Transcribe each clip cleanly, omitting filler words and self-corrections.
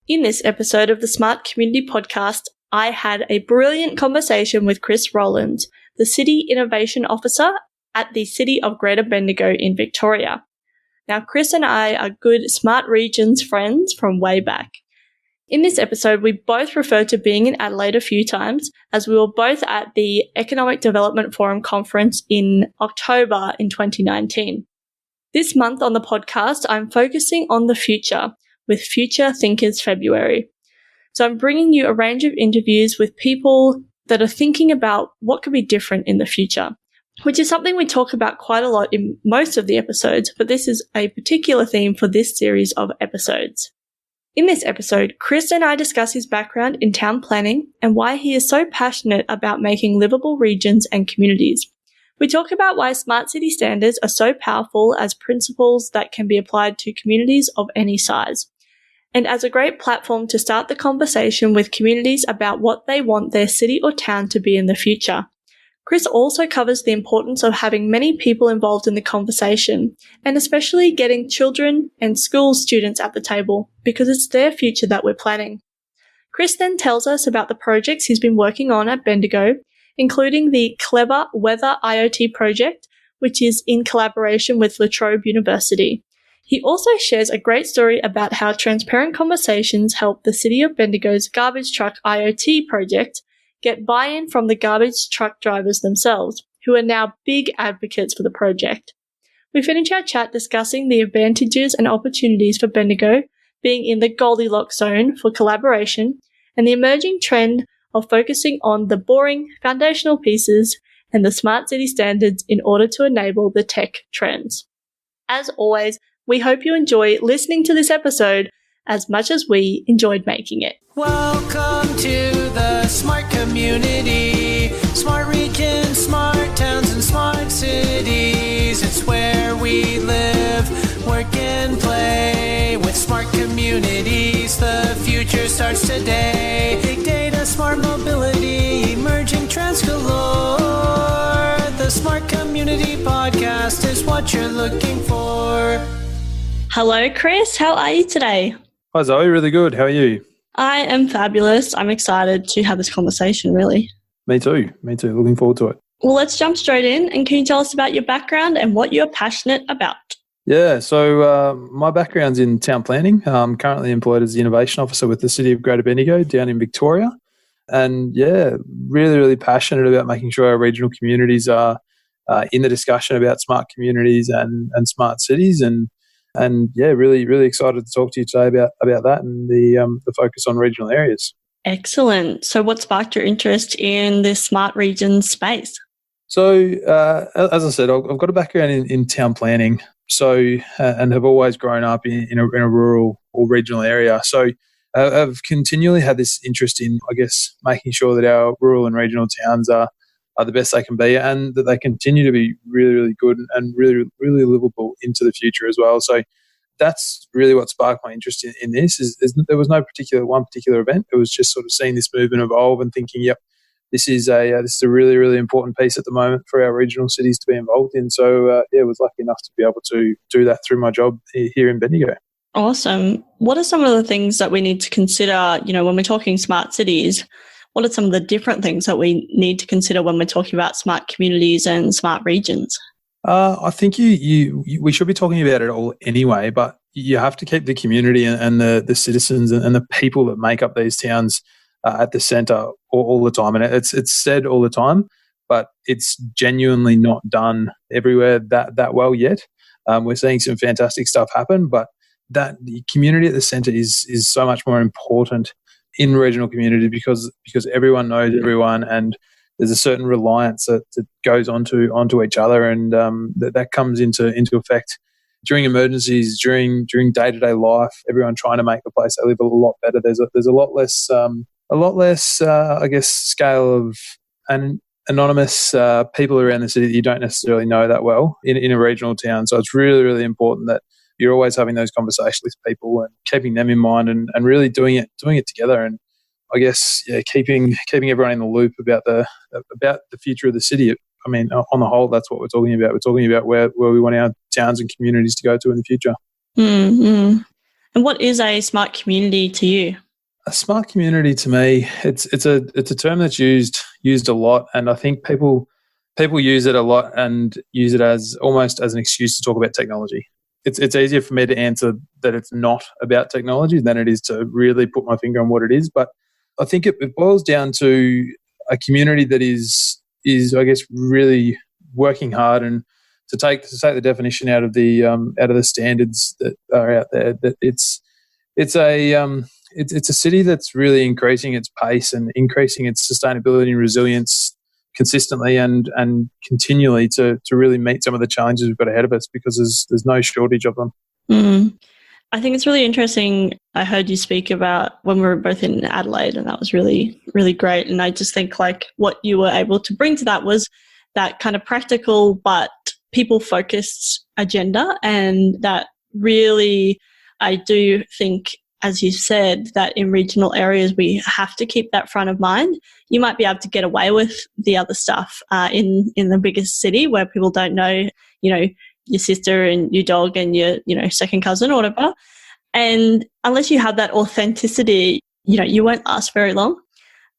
In this episode of the Smart Community Podcast, I had a brilliant conversation with Chris Rowlands, the City Innovation Officer at the City of Greater Bendigo in Victoria. Now, Chris and I are good Smart Regions friends from way back. In this episode, we both refer to being in Adelaide a few times, as we were both at the Economic Development Forum conference in October in 2019. This month on the podcast, I'm focusing on the future with Future Thinkers February. So I'm bringing you a range of interviews with people that are thinking about what could be different in the future, which is something we talk about quite a lot in most of the episodes, but this is a particular theme for this series of episodes. In this episode, Chris and I discuss his background in town planning and why he is so passionate about making livable regions and communities. We talk about why smart city standards are so powerful as principles that can be applied to communities of any size, and as a great platform to start the conversation with communities about what they want their city or town to be in the future. Chris also covers the importance of having many people involved in the conversation, and especially getting children and school students at the table, because it's their future that we're planning. Chris then tells us about the projects he's been working on at Bendigo, including the Clever Weather IoT project, which is in collaboration with La Trobe University. He also shares a great story about how transparent conversations help the City of Bendigo's garbage truck IoT project get buy-in from the garbage truck drivers themselves, who are now big advocates for the project. We finish our chat discussing the advantages and opportunities for Bendigo being in the Goldilocks zone for collaboration and the emerging trend of focusing on the boring foundational pieces and the smart city standards in order to enable the tech trends. As always, we hope you enjoy listening to this episode as much as we enjoyed making it. Welcome to the smart community, smart regions, smart towns, and smart cities. It's where we live, work, and play. With smart communities, the future starts today. Big data, smart mobility, emerging trends galore. The Smart Community Podcast is what you're looking for. Hello, Chris. How are you today? Hi, Zoe. Really good. How are you? I am fabulous. I'm excited to have this conversation, really. Me too. Looking forward to it. Well, let's jump straight in. And can you tell us about your background and what you're passionate about? Yeah, so my background's in town planning. I'm currently employed as the Innovation Officer with the City of Greater Bendigo down in Victoria. And yeah, really passionate about making sure our regional communities are in the discussion about smart communities and smart cities. And yeah, really excited to talk to you today about that and the focus on regional areas. Excellent. So what sparked your interest in this smart region space? So as I said, I've got a background in town planning, so and have always grown up in a rural or regional area. So I've continually had this interest in, I guess, making sure that our rural and regional towns are the best they can be, and that they continue to be really good and really livable into the future as well. So that's really what sparked my interest in this. Is there was no one particular event. It was just sort of seeing this movement evolve and thinking, yep, this is a really important piece at the moment for our regional cities to be involved in. So I was lucky enough to be able to do that through my job here in Bendigo. Awesome. What are some of the things that we need to consider, when we're talking smart cities? What are some of the different things that we need to consider when we're talking about smart communities and smart regions? I think we should be talking about it all anyway, but you have to keep the community and the citizens and the people that make up these towns at the centre all the time. And it's said all the time, but it's genuinely not done everywhere that well yet. We're seeing some fantastic stuff happen, but that the community at the centre is so much more important in regional community because everyone knows everyone, and there's a certain reliance that goes onto each other, and that comes into effect during emergencies, during day-to-day life. Everyone trying to make the place they live a lot better. There's a lot less I guess scale of anonymous people around the city that you don't necessarily know that well in a regional town. So it's really important that you're always having those conversations with people and keeping them in mind and really doing it together. And I guess keeping everyone in the loop about the future of the city. I mean, on the whole, that's what we're talking about. We're talking about where we want our towns and communities to go to in the future. Mm-hmm. And what is a smart community to you? A smart community to me, it's a term that's used a lot, and I think people use it a lot and use it as almost as an excuse to talk about technology. It's easier for me to answer that it's not about technology than it is to really put my finger on what it is. But I think it boils down to a community that is I guess really working hard, and to take the definition out of the standards that are out there, that it's a city that's really increasing its pace and increasing its sustainability and resilience consistently and continually to really meet some of the challenges we've got ahead of us, because there's no shortage of them. Mm. I think it's really interesting. I heard you speak about when we were both in Adelaide, and that was really, really great. And I just think like what you were able to bring to that was that kind of practical but people-focused agenda, and that really, I do think, as you said, that in regional areas we have to keep that front of mind. You might be able to get away with the other stuff in the biggest city where people don't know, your sister and your dog and your, second cousin or whatever. And unless you have that authenticity, you won't last very long.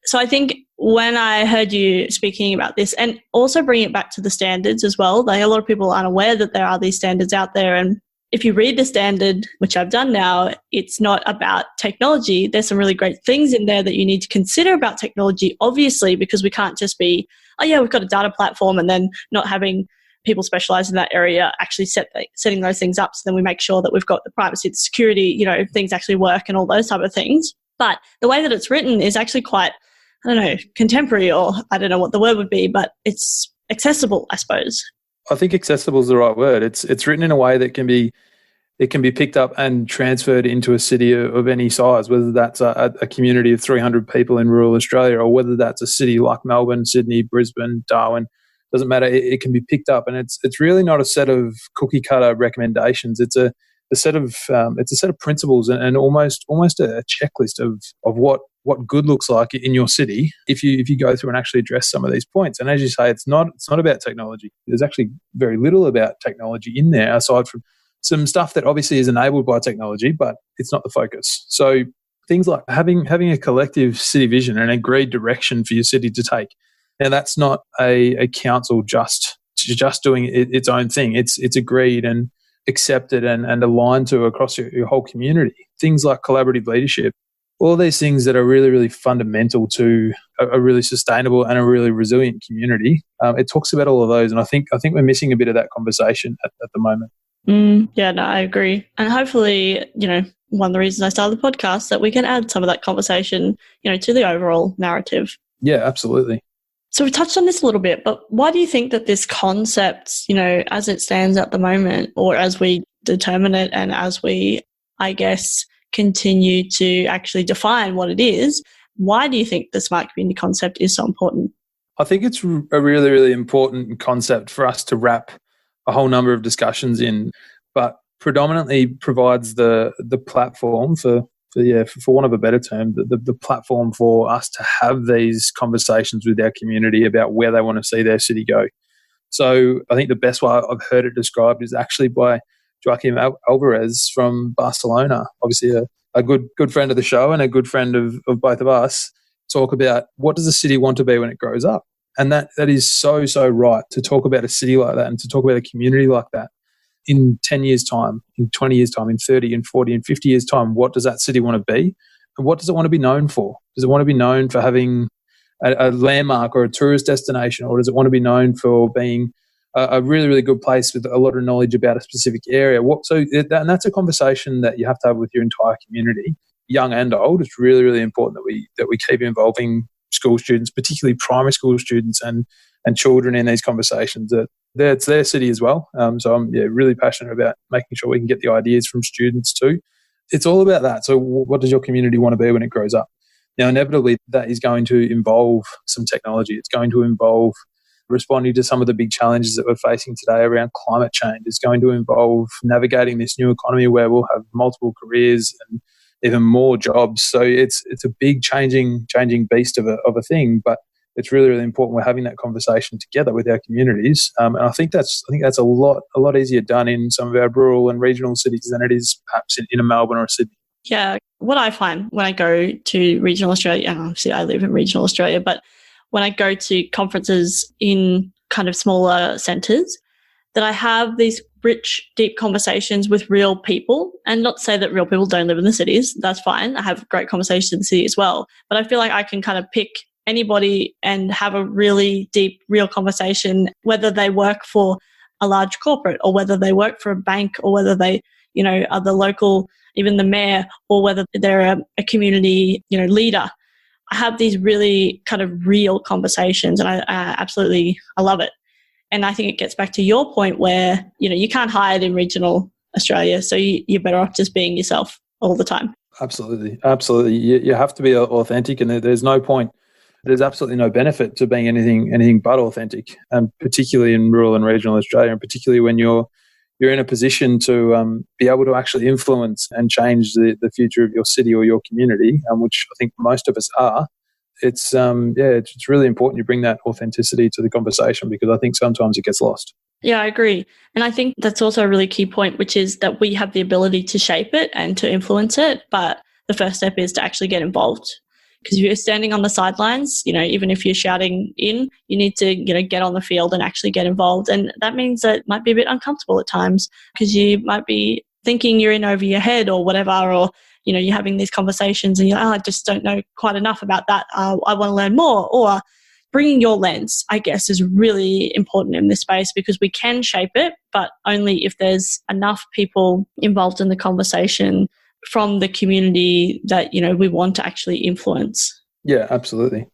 So I think when I heard you speaking about this, and also bring it back to the standards as well, like a lot of people aren't aware that there are these standards out there. And if you read the standard, which I've done now, it's not about technology. There's some really great things in there that you need to consider about technology, obviously, because we can't just be, oh yeah, we've got a data platform, and then not having people specialize in that area actually setting those things up, so then we make sure that we've got the privacy, the security, things actually work and all those type of things. But the way that it's written is actually quite, contemporary, or I don't know what the word would be, but it's accessible, I suppose. I think accessible is the right word. It's written in a way that it can be picked up and transferred into a city of any size, whether that's a community of 300 people in rural Australia, or whether that's a city like Melbourne, Sydney, Brisbane, Darwin. Doesn't matter. It can be picked up, and it's really not a set of cookie cutter recommendations. It's a set of principles and almost a checklist of what good looks like in your city if you go through and actually address some of these points. And as you say, it's not about technology. There's actually very little about technology in there, aside from some stuff that obviously is enabled by technology, but it's not the focus. So things like having a collective city vision and agreed direction for your city to take. Now, that's not a council just doing its own thing. It's agreed and accepted and aligned to across your whole community. Things like collaborative leadership, all these things that are really, really fundamental to a really sustainable and a really resilient community. It talks about all of those, and I think we're missing a bit of that conversation at the moment. Yeah, no, I agree. And hopefully, one of the reasons I started the podcast, that we can add some of that conversation, to the overall narrative. Yeah, absolutely. So we touched on this a little bit, but why do you think that this concept, as it stands at the moment, or as we determine it and as we, I guess, continue to actually define what it is, why do you think the smart community concept is so important? I think it's a really, really important concept for us to wrap a whole number of discussions in, but predominantly provides the platform for want of a better term, the platform for us to have these conversations with our community about where they want to see their city go. So I think the best way I've heard it described is actually by Joaquim Alvarez from Barcelona, obviously a good friend of the show and a good friend of both of us, talk about what does a city want to be when it grows up. And that is so, so right, to talk about a city like that and to talk about a community like that. In 10 years' time, in 20 years' time, in 30 and 40 and 50 years' time, what does that city want to be? And what does it want to be known for? Does it want to be known for having a landmark or a tourist destination, or does it want to be known for being a really, really good place with a lot of knowledge about a specific area? And that's a conversation that you have to have with your entire community, young and old. It's really, really important that we keep involving school students, particularly primary school students and children, in these conversations. It's their city as well. So I'm really passionate about making sure we can get the ideas from students too. It's all about that. So what does your community want to be when it grows up? Now, inevitably, that is going to involve some technology. It's going to involve responding to some of the big challenges that we're facing today around climate change. It's going to involve navigating this new economy where we'll have multiple careers and even more jobs. So it's a big changing beast of a thing, but it's really, really important we're having that conversation together with our communities. And I think that's a lot easier done in some of our rural and regional cities than it is perhaps in a Melbourne or a Sydney. Yeah, what I find when I go to regional Australia, and obviously I live in regional Australia, but when I go to conferences in kind of smaller centres, that I have these rich, deep conversations with real people. And not to say that real people don't live in the cities, that's fine. I have great conversations in the city as well. But I feel like I can kind of pick anybody and have a really deep, real conversation, whether they work for a large corporate or whether they work for a bank or whether they, are the local, even the mayor, or whether they're a community, leader. I have these really kind of real conversations, and I love it. And I think it gets back to your point where, you can't hide in regional Australia, so you're better off just being yourself all the time. Absolutely. You have to be authentic, and there's no point. There's absolutely no benefit to being anything but authentic, and particularly in rural and regional Australia, and particularly when you're in a position to be able to actually influence and change the future of your city or your community, which I think most of us are. It's really important you bring that authenticity to the conversation, because I think sometimes it gets lost. Yeah, I agree. And I think that's also a really key point, which is that we have the ability to shape it and to influence it. But the first step is to actually get involved. Because if you're standing on the sidelines, even if you're shouting in, you need to, get on the field and actually get involved. And that means that it might be a bit uncomfortable at times, because you might be thinking you're in over your head or whatever, or you're having these conversations and you're like, I just don't know quite enough about that. I want to learn more. Or bringing your lens, I guess, is really important in this space, because we can shape it, but only if there's enough people involved in the conversation from the community that, we want to actually influence. Yeah, absolutely.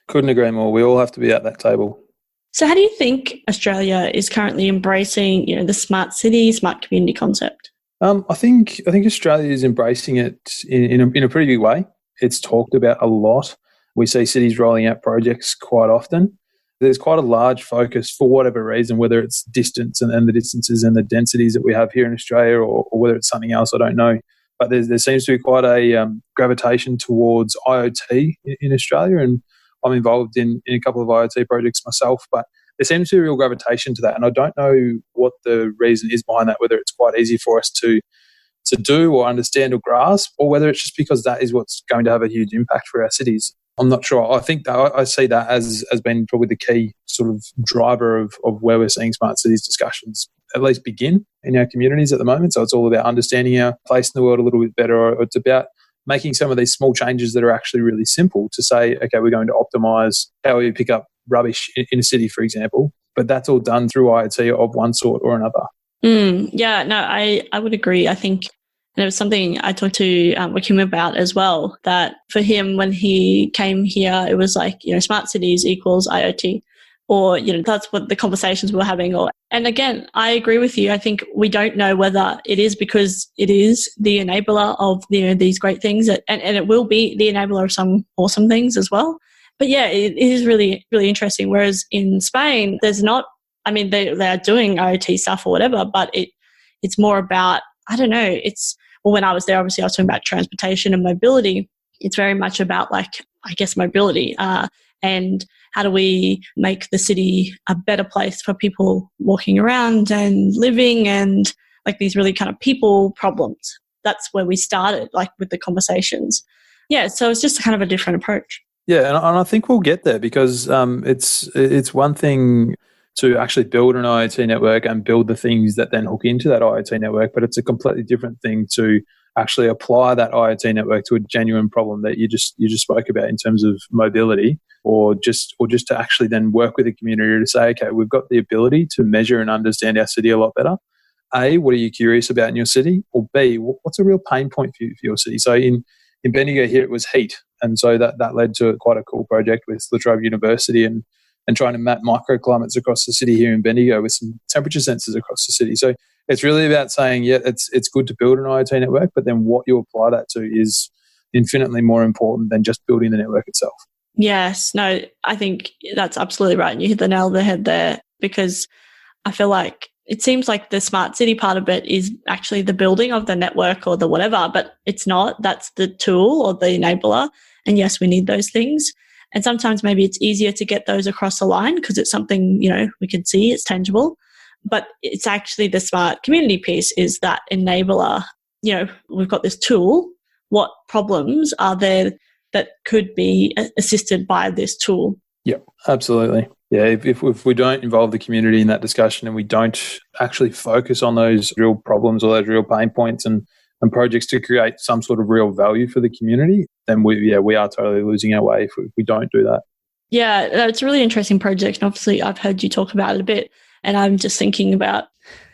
Couldn't agree more. We all have to be at that table. So how do you think Australia is currently embracing, the smart city, smart community concept? I think Australia is embracing it in a pretty big way. It's talked about a lot. We see cities rolling out projects quite often. There's quite a large focus, for whatever reason, whether it's distance and the distances and the densities that we have here in Australia, or whether it's something else, I don't know. But there seems to be quite a gravitation towards IoT in Australia, and I'm involved in a couple of IoT projects myself, but there seems to be a real gravitation to that. And I don't know what the reason is behind that, whether it's quite easy for us to do or understand or grasp, or whether it's just because that is what's going to have a huge impact for our cities. I'm not sure. I think that I see that as being probably the key sort of driver of where we're seeing smart cities discussions at least begin in our communities at the moment. So it's all about understanding our place in the world a little bit better, or it's about making some of these small changes that are actually really simple to say, okay, we're going to optimize how we pick up rubbish in a city, for example. But that's all done through IoT of one sort or another. Yeah, no, I would agree. I think, and it was something I talked to Kim about as well, that for him, when he came here, it was like, smart cities equals IoT, or, that's what the conversations we're having. And again, I agree with you. I think we don't know whether it is because it is the enabler of these great things, and it will be the enabler of some awesome things as well. But yeah, it is really, really interesting. Whereas in Spain, there's not, they are doing IoT stuff or whatever, but it's more about, I don't know, when I was there, obviously I was talking about transportation and mobility. It's very much about mobility and how do we make the city a better place for people walking around and living, and these really kind of people problems. That's where we started, with the conversations. Yeah, so it's just kind of a different approach. Yeah, and I think we'll get there, because it's one thing to actually build an IoT network and build the things that then hook into that IoT network, but it's a completely different thing to actually apply that IoT network to a genuine problem that you just spoke about in terms of mobility, or just to actually then work with the community to say, okay, we've got the ability to measure and understand our city a lot better. A, what are you curious about in your city? Or B, what's a real pain point for your city? So in Bendigo here, it was heat. And so that led to quite a cool project with La Trobe University and trying to map microclimates across the city here in Bendigo with some temperature sensors across the city. So it's really about saying, yeah, it's good to build an IoT network, but then what you apply that to is infinitely more important than just building the network itself. Yes, no, I think that's absolutely right. And you hit the nail on the head there, because I feel like it seems like the smart city part of it is actually the building of the network or the whatever, but it's not. That's the tool or the enabler. And yes, we need those things. And sometimes maybe it's easier to get those across the line because it's something, we can see, it's tangible. But it's actually the smart community piece is that enabler. We've got this tool. What problems are there that could be assisted by this tool? Yep, absolutely. Yeah, if we don't involve the community in that discussion and we don't actually focus on those real problems or those real pain points and projects to create some sort of real value for the community, then we are totally losing our way if we don't do that. Yeah, it's a really interesting project. And obviously, I've heard you talk about it a bit, and I'm just thinking about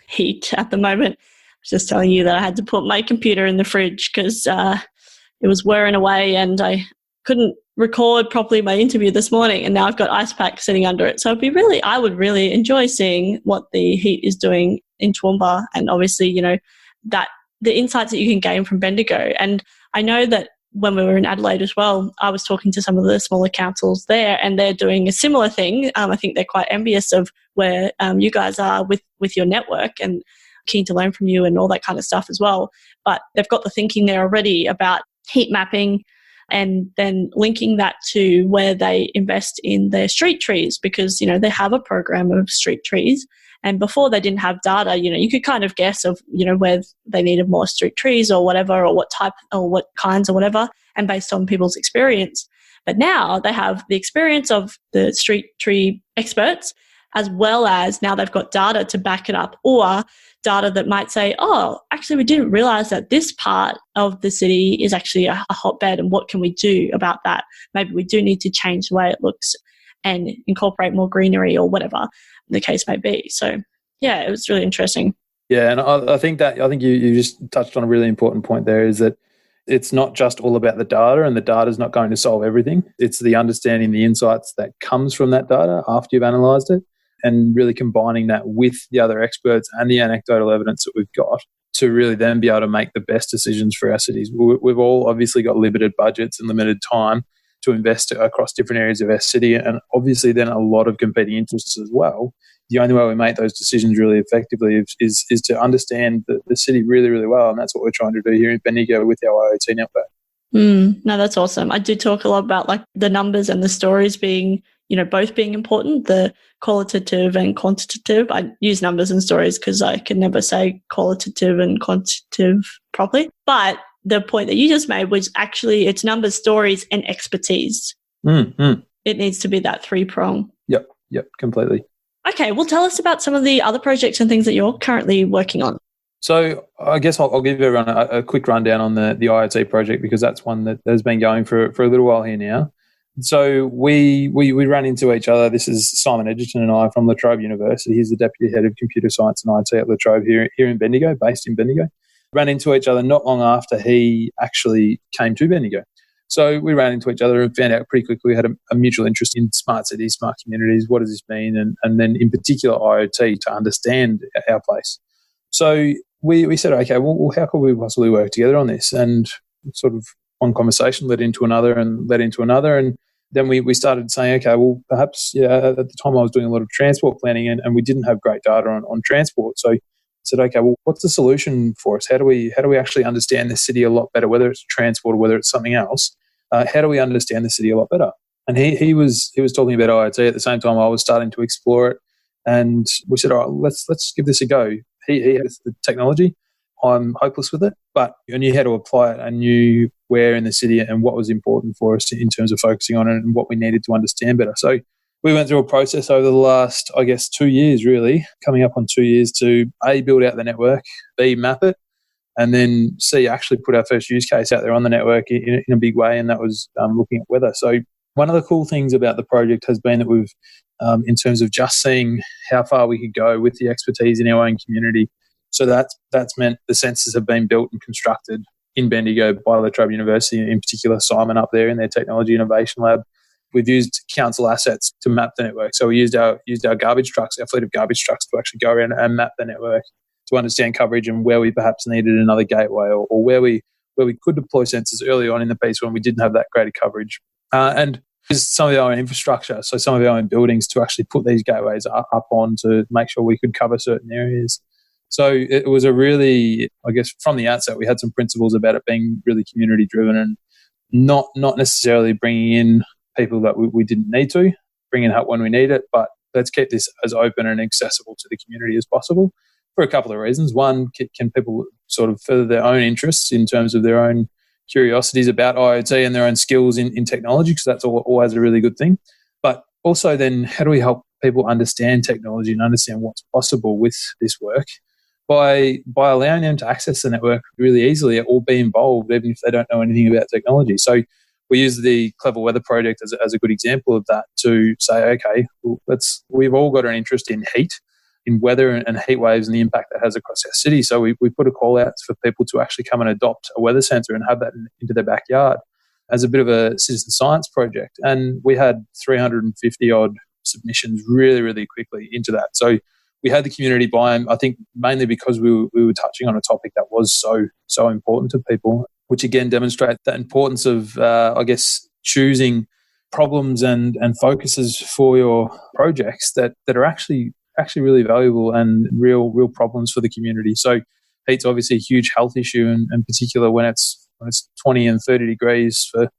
heat at the moment. I was just telling you that I had to put my computer in the fridge because it was wearing away and I couldn't record properly my interview this morning, and now I've got ice pack sitting under it. So I would really enjoy seeing what the heat is doing in Toowoomba, and obviously, that the insights that you can gain from Bendigo. And I know that when we were in Adelaide as well, I was talking to some of the smaller councils there, and they're doing a similar thing. I think they're quite envious of where you guys are with your network and keen to learn from you and all that kind of stuff as well. But they've got the thinking there already about heat mapping and then linking that to where they invest in their street trees because, they have a program of street trees. And before they didn't have data, you could kind of guess of, where they needed more street trees or whatever, or what type or what kinds or whatever, and based on people's experience. But now they have the experience of the street tree experts, as well as now they've got data to back it up, or data that might say, oh, actually, we didn't realize that this part of the city is actually a hotbed, and what can we do about that? Maybe we do need to change the way it looks and incorporate more greenery or whatever the case may be. So, yeah, it was really interesting. Yeah, and I think you just touched on a really important point there, is that it's not just all about the data, and the data is not going to solve everything. It's the understanding the insights that comes from that data after you've analysed it, and really combining that with the other experts and the anecdotal evidence that we've got to really then be able to make the best decisions for our cities. We've all obviously got limited budgets and limited time to invest across different areas of our city, and obviously then a lot of competing interests as well. The only way we make those decisions really effectively is to understand the city really, really well, and that's what we're trying to do here in Bendigo with our IoT network. No, that's awesome. I do talk a lot about like the numbers and the stories being, both being important, the qualitative and quantitative. I use numbers and stories because I can never say qualitative and quantitative properly. But the point that you just made was actually it's numbers, stories, and expertise. It needs to be that three-prong. Yep, completely. Okay, well, tell us about some of the other projects and things that you're currently working on. So I guess I'll give everyone a quick rundown on the IoT project, because that's one that has been going for a little while here now. So we ran into each other. This is Simon Edgerton and I from La Trobe University. He's the Deputy Head of Computer Science and IT at La Trobe here in Bendigo, based in Bendigo. Ran into each other not long after he actually came to Bendigo. So we ran into each other and found out pretty quickly we had a mutual interest in smart cities, smart communities. What does this mean? And then in particular IoT, to understand our place. So we said, okay, well, how could we possibly work together on this? And sort of one conversation led into another and led into another. And then we started saying, okay, well, perhaps, at the time I was doing a lot of transport planning and we didn't have great data on transport. So I said, okay, well, what's the solution for us? How do we actually understand the city a lot better, whether it's transport or whether it's something else? How do we understand the city a lot better? And he was talking about IoT at the same time I was starting to explore it. And we said, all right, let's give this a go. He has the technology. I'm hopeless with it, but I knew how to apply it. I knew where in the city and what was important for us in terms of focusing on it and what we needed to understand better. So we went through a process over the last, 2 years, really, coming up on 2 years to A, build out the network, B, map it, and then C, actually put our first use case out there on the network in a big way, and that was looking at weather. So one of the cool things about the project has been that we've, in terms of just seeing how far we could go with the expertise in our own community. So that's meant the sensors have been built and constructed in Bendigo by La Trobe University, in particular Simon up there in their Technology Innovation Lab. We've used council assets to map the network. So we used our garbage trucks, our fleet of garbage trucks, to actually go around and map the network to understand coverage and where we perhaps needed another gateway or where we could deploy sensors early on in the piece when we didn't have that greater coverage. And some of our own infrastructure, so some of our own buildings to actually put these gateways up on to make sure we could cover certain areas. So it was a really, from the outset, we had some principles about it being really community driven and not necessarily bringing in people that we didn't need to, bring in help when we need it, but let's keep this as open and accessible to the community as possible for a couple of reasons. One, can people sort of further their own interests in terms of their own curiosities about IoT and their own skills in technology, because that's always a really good thing. But also then, how do we help people understand technology and understand what's possible with this work by allowing them to access the network really easily or be involved even if they don't know anything about technology. So we use the Clever Weather project as a good example of that to say, okay, well, we've all got an interest in heat, in weather and heat waves and the impact that has across our city. So we put a call out for people to actually come and adopt a weather sensor and have that into their backyard as a bit of a citizen science project. And we had 350 odd submissions really, really quickly into that. So we had the community buy-in, I think mainly because we were touching on a topic that was so important to people, which again demonstrates the importance of, choosing problems and focuses for your projects that are actually really valuable and real problems for the community. So heat's obviously a huge health issue, and in particular when it's 20 and 30 degrees for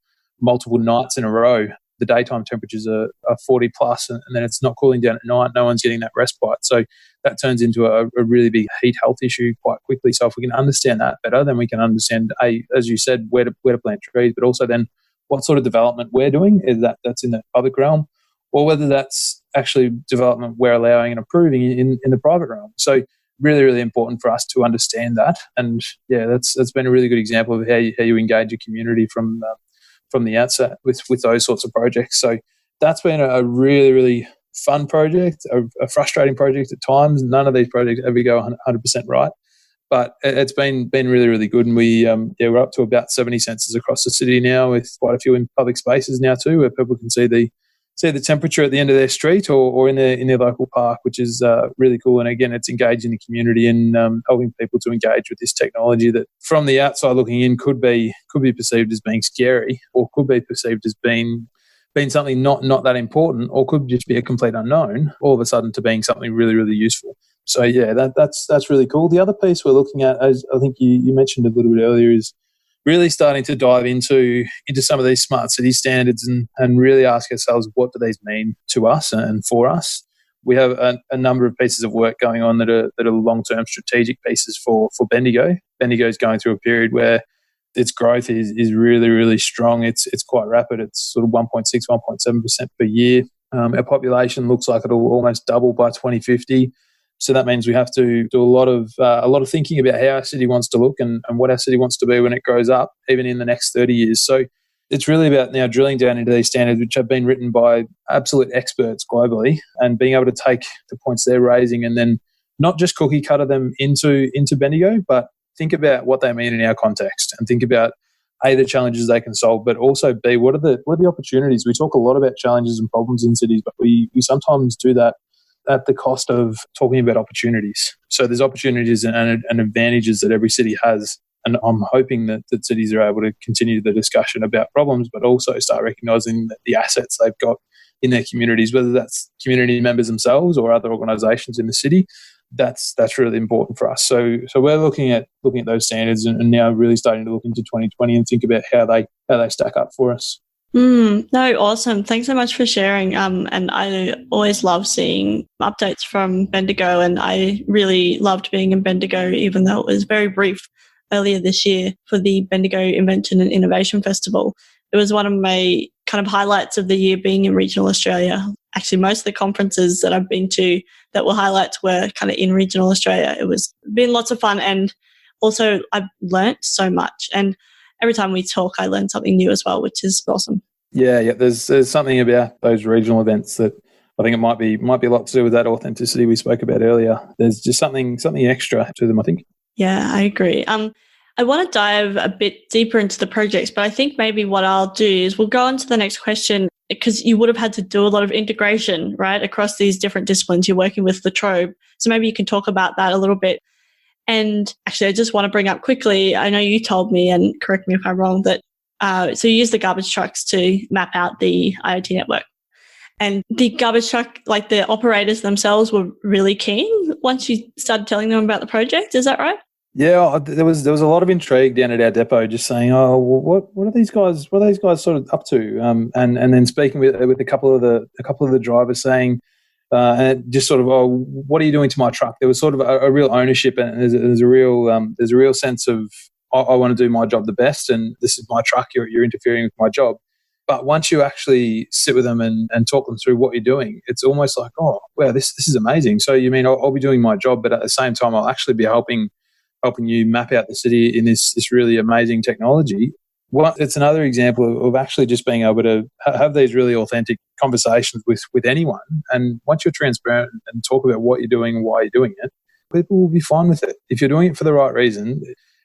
multiple nights in a row. The daytime temperatures are 40 plus, and then it's not cooling down at night. No one's getting that respite. So that turns into a really big heat health issue quite quickly. So if we can understand that better, then we can understand, as you said, where to plant trees, but also then what sort of development we're doing, is that's in the public realm, or whether that's actually development we're allowing and approving in the private realm. So really, really important for us to understand that. And yeah, that's been a really good example of how you engage your community from the outset with those sorts of projects. So that's been a really, really fun project, a frustrating project at times. None of these projects ever go 100% right, but it's been really, really good. And we're up to about 70 sensors across the city now, with quite a few in public spaces now too, where people can see the temperature at the end of their street or in their local park, which is really cool. And again, it's engaging the community and helping people to engage with this technology that, from the outside looking in, could be perceived as being scary, or could be perceived as being something not that important, or could just be a complete unknown, all of a sudden to being something really, really useful. So yeah, that's really cool. The other piece we're looking at, as I think you mentioned a little bit earlier, is really starting to dive into some of these smart city standards and really ask ourselves, what do these mean to us and for us? We have a number of pieces of work going on that are long-term strategic pieces for Bendigo. Bendigo is going through a period where its growth is really, really strong. It's quite rapid. It's sort of 1.6, 1.7% per year. Our population looks like it'll almost double by 2050. So that means we have to do a lot of thinking about how our city wants to look and what our city wants to be when it grows up, even in the next 30 years. So it's really about now drilling down into these standards, which have been written by absolute experts globally, and being able to take the points they're raising and then not just cookie cutter them into Bendigo, but think about what they mean in our context, and think about A, the challenges they can solve, but also B, what are the opportunities? We talk a lot about challenges and problems in cities, but we sometimes do that at the cost of talking about opportunities. So there's opportunities and advantages that every city has. And I'm hoping that cities are able to continue the discussion about problems, but also start recognising the assets they've got in their communities, whether that's community members themselves or other organisations in the city. That's really important for us. So we're looking at those standards and now really starting to look into 2020 and think about how they stack up for us. No, awesome. Thanks so much for sharing. And I always love seeing updates from Bendigo, and I really loved being in Bendigo, even though it was very brief earlier this year for the Bendigo Invention and Innovation Festival. It was one of my kind of highlights of the year being in regional Australia. Actually, most of the conferences that I've been to that were highlights were kind of in regional Australia. It was been lots of fun, and also I've learnt so much. And every time we talk, I learn something new as well, which is awesome. Yeah. There's something about those regional events that I think it might be a lot to do with that authenticity we spoke about earlier. There's just something extra to them, I think. Yeah, I agree. I want to dive a bit deeper into the projects, but I think maybe what I'll do is we'll go on to the next question, because you would have had to do a lot of integration, right, across these different disciplines. You're working with Latrobe. So maybe you can talk about that a little bit. And actually, I just want to bring up quickly, I know you told me, and correct me if I'm wrong, that so you use the garbage trucks to map out the IoT network. And the garbage truck, like the operators themselves, were really keen once you started telling them about the project. Is that right? Yeah, there was a lot of intrigue down at our depot, just saying, "Oh, well, what are these guys? What are these guys sort of up to?" And then speaking with a couple of the drivers, saying, and just sort of, "Oh, what are you doing to my truck?" There was sort of a real ownership, and there's a real sense of, I want to do my job the best, and this is my truck. You're interfering with my job. But once you actually sit with them and talk them through what you're doing, it's almost like, oh, wow, this is amazing. So you mean I'll be doing my job, but at the same time, I'll actually be helping you map out the city in this really amazing technology. Well, it's another example of actually just being able to have these really authentic conversations with anyone. And once you're transparent and talk about what you're doing and why you're doing it, people will be fine with it. If you're doing it for the right reason,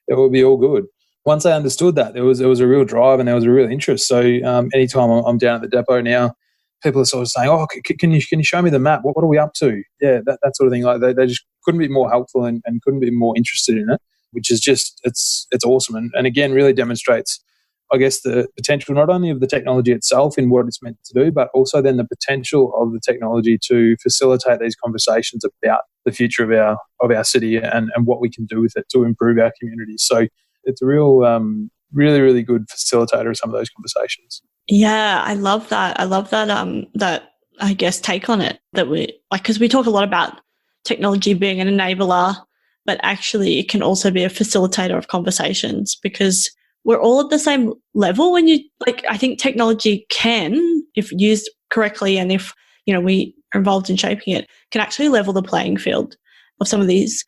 it will be all good. Once I understood that, there was a real drive and there was a real interest. So anytime I'm down at the depot now, people are sort of saying, "Oh, can you show me the map? What are we up to?" Yeah, that sort of thing. Like they just couldn't be more helpful and couldn't be more interested in it, which is just it's awesome. And again, really demonstrates, I guess, the potential not only of the technology itself in what it's meant to do, but also then the potential of the technology to facilitate these conversations about the future of our city and what we can do with it to improve our communities. So it's a real, really, really good facilitator of some of those conversations. Yeah, I love that. I love that, that, I guess, take on it, that we, like, because we talk a lot about technology being an enabler, but actually it can also be a facilitator of conversations, because we're all at the same level when you, like, I think technology can, if used correctly and if, we are involved in shaping it, can actually level the playing field of some of this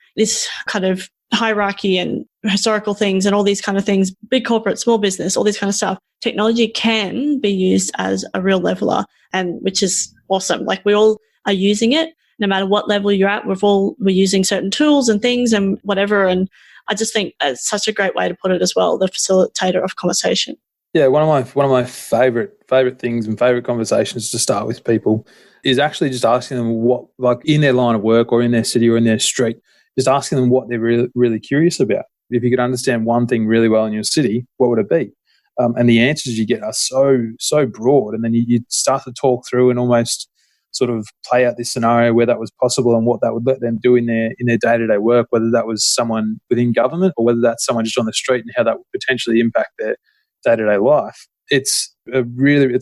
kind of hierarchy and historical things and all these kind of things, big corporate, small business, all this kind of stuff. Technology can be used as a real leveler, and which is awesome. Like, we all are using it, no matter what level you're at. We're using certain tools and things and whatever. And I just think it's such a great way to put it as well, the facilitator of conversation. Yeah, one of my favorite things and favorite conversations to start with people is actually just asking them what, like, in their line of work or in their city or in their street, just asking them what they're really, really curious about. If you could understand one thing really well in your city, what would it be? And the answers you get are so broad, and then you start to talk through and almost sort of play out this scenario where that was possible and what that would let them do in their day-to-day work, whether that was someone within government or whether that's someone just on the street, and how that would potentially impact their day-to-day life. It's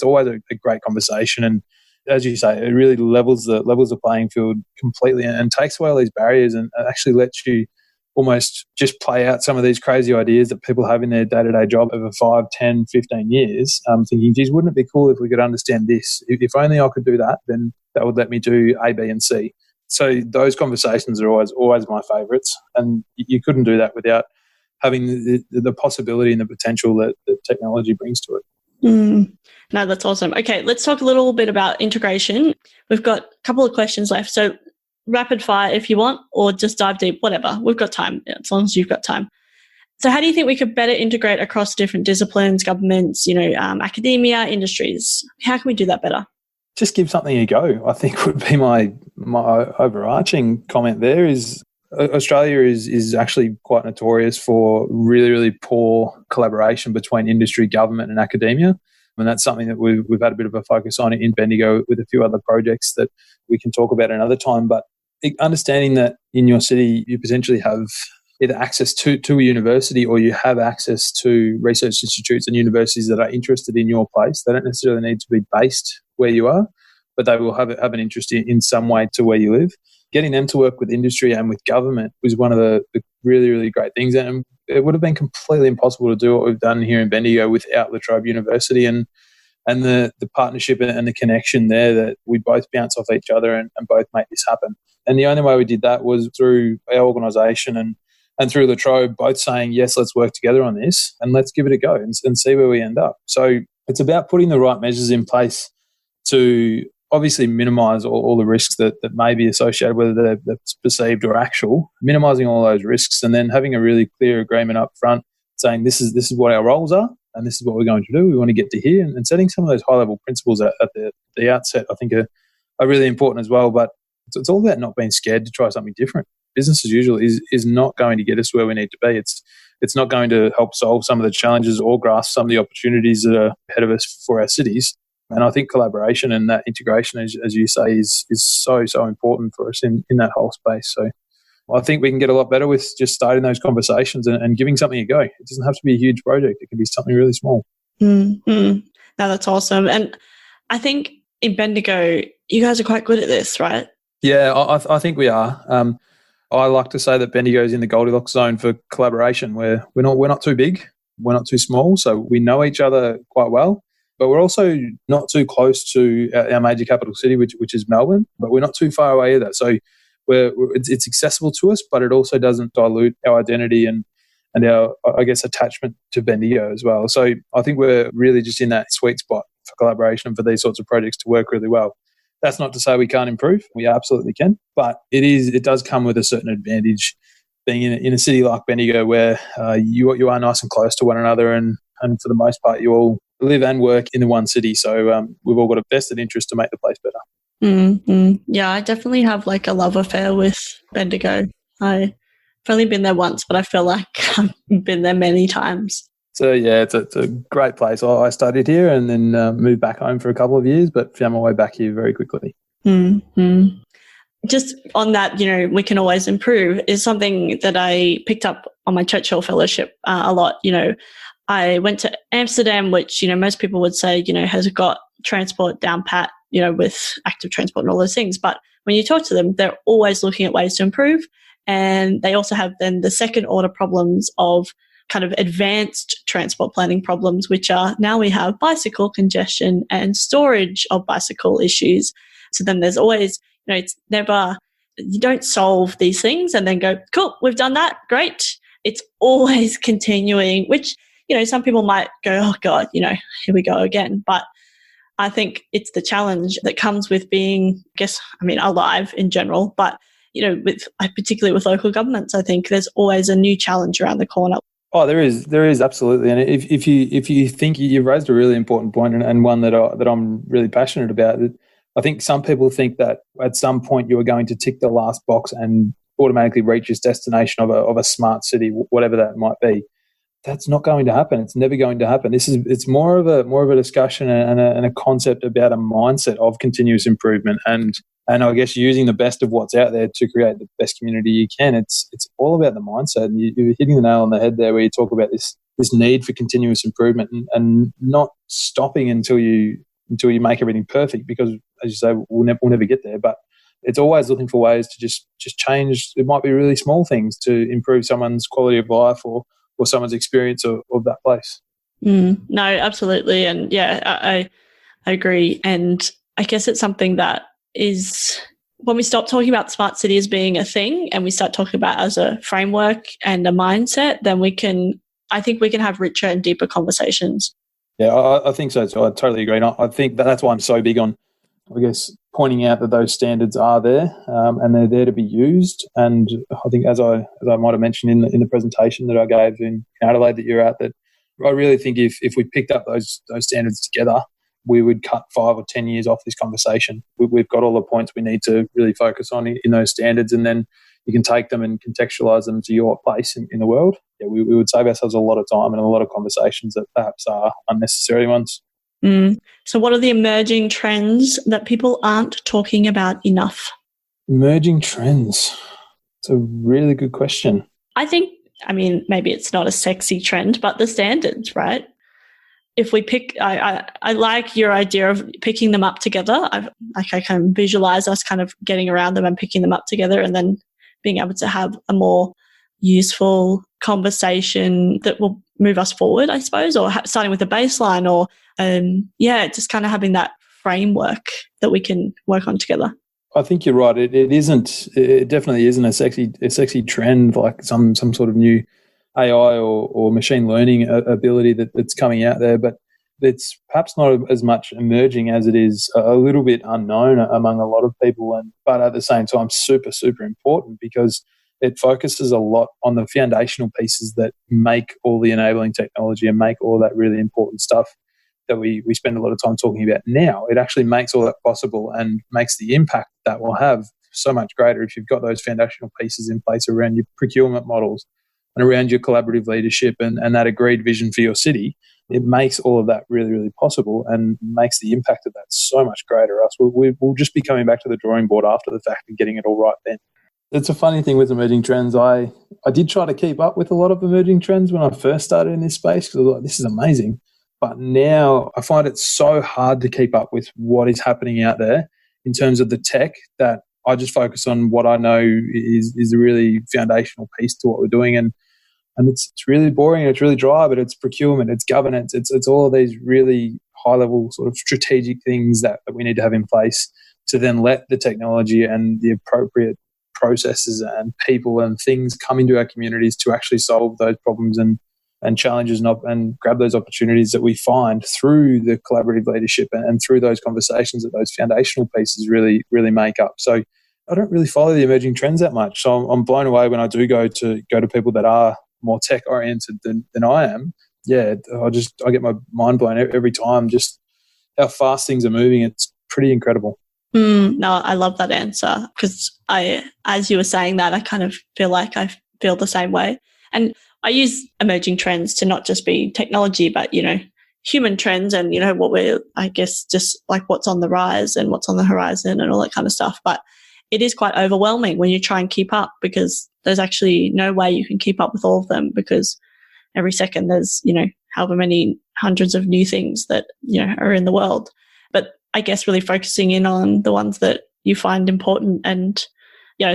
always a great conversation, and as you say, it really levels the playing field completely and takes away all these barriers and actually lets you almost just play out some of these crazy ideas that people have in their day-to-day job over 5, 10, 15 years, thinking, geez, wouldn't it be cool if we could understand this? If only I could do that, then that would let me do A, B, and C. So those conversations are always my favourites, and you couldn't do that without having the possibility and the potential that technology brings to it. No, that's awesome. Okay, let's talk a little bit about integration. We've got a couple of questions left. So rapid fire if you want, or just dive deep, whatever. We've got time, as long as you've got time. So how do you think we could better integrate across different disciplines, governments, academia, industries? How can we do that better? Just give something a go, I think, would be my overarching comment there. Is Australia is actually quite notorious for really, really poor collaboration between industry, government and academia. And that's something that we've had a bit of a focus on in Bendigo with a few other projects that we can talk about another time. But understanding that in your city you potentially have either access to a university or you have access to research institutes and universities that are interested in your place. They don't necessarily need to be based where you are, but they will have an interest in some way to where you live. Getting them to work with industry and with government was one of the really, really great things. And it would have been completely impossible to do what we've done here in Bendigo without La Trobe University and the partnership and the connection there, that we both bounce off each other and both make this happen. And the only way we did that was through our organisation and through La Trobe both saying, yes, let's work together on this and let's give it a go and see where we end up. So it's about putting the right measures in place to obviously minimise all the risks that may be associated, whether they're perceived or actual, minimising all those risks, and then having a really clear agreement up front saying this is what our roles are and this is what we're going to do. We want to get to here, and setting some of those high-level principles at the outset, I think, are really important as well. But it's all about not being scared to try something different. Business as usual is not going to get us where we need to be. It's not going to help solve some of the challenges or grasp some of the opportunities that are ahead of us for our cities. And I think collaboration and that integration, as you say, is so important for us in that whole space. So I think we can get a lot better with just starting those conversations and giving something a go. It doesn't have to be a huge project. It can be something really small. Mm-hmm. No, that's awesome. And I think in Bendigo, you guys are quite good at this, right? Yeah, I think we are. I like to say that Bendigo is in the Goldilocks zone for collaboration, where we're not too big, we're not too small, so we know each other quite well. But we're also not too close to our major capital city, which is Melbourne. But we're not too far away either. So it's accessible to us, but it also doesn't dilute our identity and our, I guess, attachment to Bendigo as well. So I think we're really just in that sweet spot for collaboration and for these sorts of projects to work really well. That's not to say we can't improve. We absolutely can. But it does come with a certain advantage being in a city like Bendigo where you are nice and close to one another and for the most part you all live and work in the one city. So we've all got a vested interest to make the place better. Mm-hmm. Yeah, I definitely have like a love affair with Bendigo. I've only been there once, but I feel like I've been there many times. So yeah, it's a great place. I studied here and then moved back home for a couple of years, but found my way back here very quickly. Mm-hmm. Just on that, we can always improve is something that I picked up on my Churchill Fellowship a lot. I went to Amsterdam, which, most people would say, has got transport down pat, with active transport and all those things. But when you talk to them, they're always looking at ways to improve. And they also have then the second order problems of kind of advanced transport planning problems, which are now we have bicycle congestion and storage of bicycle issues. So then there's always, it's never, you don't solve these things and then go, cool, we've done that, great. It's always continuing, which, some people might go, oh God, here we go again. But I think it's the challenge that comes with being, alive in general, but, particularly with local governments, I think there's always a new challenge around the corner. Oh, there is absolutely. And if you think you've raised a really important point and one that I'm really passionate about, I think some people think that at some point you are going to tick the last box and automatically reach this destination of a smart city, whatever that might be. That's not going to happen. It's never going to happen. It's more of a discussion and a concept about a mindset of continuous improvement and I guess using the best of what's out there to create the best community you can. It's all about the mindset. And you're hitting the nail on the head there, where you talk about this need for continuous improvement and not stopping until you make everything perfect. Because as you say, we'll never get there. But it's always looking for ways to just change. It might be really small things to improve someone's quality of life or someone's experience of that place. No, absolutely. And yeah, I agree. And I guess it's something that is when we stop talking about smart city as being a thing and we start talking about it as a framework and a mindset, then I think we can have richer and deeper conversations. Yeah, I think so too. I totally agree. And I think that's why I'm so big on, I guess, pointing out that those standards are there and they're there to be used. And I think as I might have mentioned in the presentation that I gave in Adelaide that you're at, that I really think if we picked up those standards together, we would cut 5 or 10 years off this conversation. We've got all the points we need to really focus on in those standards, and then you can take them and contextualize them to your place in the world. Yeah, we would save ourselves a lot of time and a lot of conversations that perhaps are unnecessary ones. So what are the emerging trends that people aren't talking about enough? Emerging trends. It's a really good question. I think, maybe it's not a sexy trend, but the standards, right? If we pick, I like your idea of picking them up together. I can visualize us kind of getting around them and picking them up together and then being able to have a more useful conversation that will move us forward, I suppose, or starting with a baseline or, just kind of having that framework that we can work on together. I think you're right. It definitely isn't a sexy trend like some sort of new AI or machine learning ability that's coming out there, but it's perhaps not as much emerging as it is a little bit unknown among a lot of people, but at the same time super, super important because it focuses a lot on the foundational pieces that make all the enabling technology and make all that really important stuff that we spend a lot of time talking about now. It actually makes all that possible and makes the impact that will have so much greater if you've got those foundational pieces in place around your procurement models and around your collaborative leadership and that agreed vision for your city. It makes all of that really, really possible and makes the impact of that so much greater. We'll just be coming back to the drawing board after the fact and getting it all right then. It's a funny thing with emerging trends. I did try to keep up with a lot of emerging trends when I first started in this space because I was like, this is amazing. But now I find it so hard to keep up with what is happening out there in terms of the tech that I just focus on what I know is a really foundational piece to what we're doing. And it's really boring, it's really dry, but it's procurement, it's governance, it's all of these really high-level sort of strategic things that we need to have in place to then let the technology and the appropriate processes and people and things come into our communities to actually solve those problems and challenges and grab those opportunities that we find through the collaborative leadership and through those conversations that those foundational pieces really make up. So I don't really follow the emerging trends that much. So I'm blown away when I do go to people that are more tech oriented than I am. Yeah, I get my mind blown every time just how fast things are moving. It's pretty incredible. No, I love that answer because as you were saying that, I kind of feel like I feel the same way. And I use emerging trends to not just be technology, but, human trends and, what we're, I guess, just like what's on the rise and what's on the horizon and all that kind of stuff. But it is quite overwhelming when you try and keep up because there's actually no way you can keep up with all of them because every second there's, however many hundreds of new things that, are in the world. But I guess really focusing in on the ones that you find important and,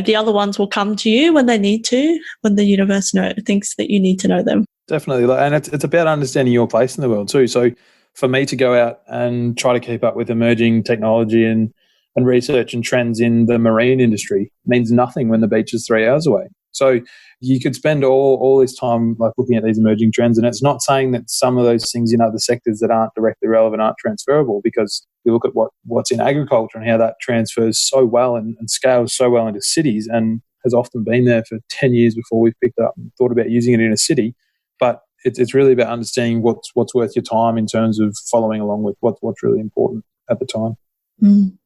the other ones will come to you when they need to, when the universe thinks that you need to know them. Definitely. And it's about understanding your place in the world too. So for me to go out and try to keep up with emerging technology and research and trends in the marine industry means nothing when the beach is 3 hours away. So you could spend all this time like looking at these emerging trends, and it's not saying that some of those things in other sectors that aren't directly relevant aren't transferable, because you look at what's in agriculture and how that transfers so well and scales so well into cities and has often been there for 10 years before we've picked it up and thought about using it in a city. But it's really about understanding what's worth your time in terms of following along with what's really important at the time.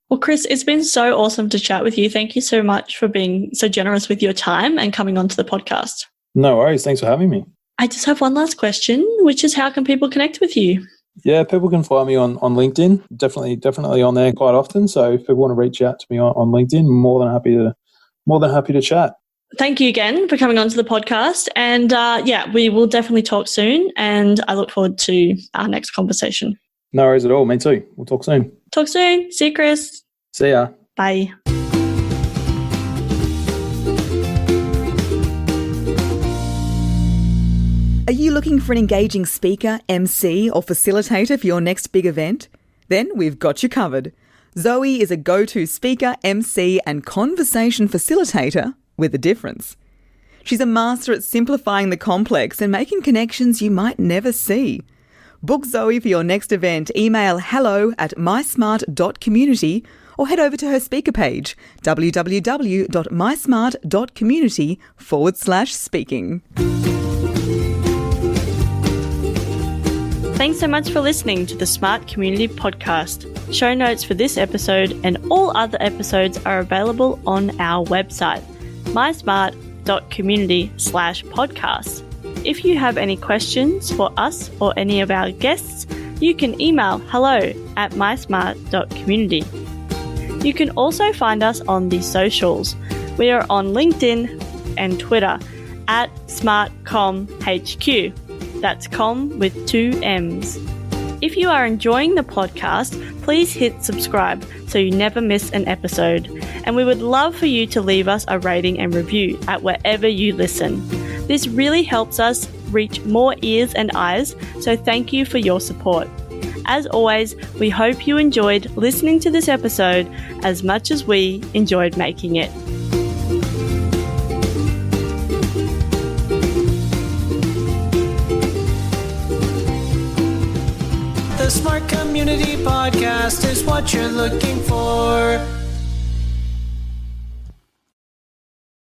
Well, Chris, it's been so awesome to chat with you. Thank you so much for being so generous with your time and coming onto the podcast. No worries. Thanks for having me. I just have one last question, which is how can people connect with you? Yeah, people can find me on LinkedIn. Definitely on there quite often. So if people want to reach out to me on LinkedIn, more than happy to chat. Thank you again for coming onto the podcast. And we will definitely talk soon. And I look forward to our next conversation. No worries at all. Me too. We'll talk soon. Talk soon. See you, Chris. See ya. Bye. Are you looking for an engaging speaker, MC, or facilitator for your next big event? Then we've got you covered. Zoe is a go-to speaker, MC, and conversation facilitator with a difference. She's a master at simplifying the complex and making connections you might never see. Book Zoe for your next event. Email hello@mysmart.community or head over to her speaker page, www.mysmart.community/speaking. Thanks so much for listening to the Smart Community Podcast. Show notes for this episode and all other episodes are available on our website, mysmart.community/podcast. If you have any questions for us or any of our guests, you can email hello@mysmart.community. You can also find us on the socials. We are on LinkedIn and Twitter @SmartCommHQ. That's Comm with 2 M's. If you are enjoying the podcast, please hit subscribe so you never miss an episode. And we would love for you to leave us a rating and review at wherever you listen. This really helps us reach more ears and eyes, so thank you for your support. As always, we hope you enjoyed listening to this episode as much as we enjoyed making it. The Smart Community Podcast is what you're looking for.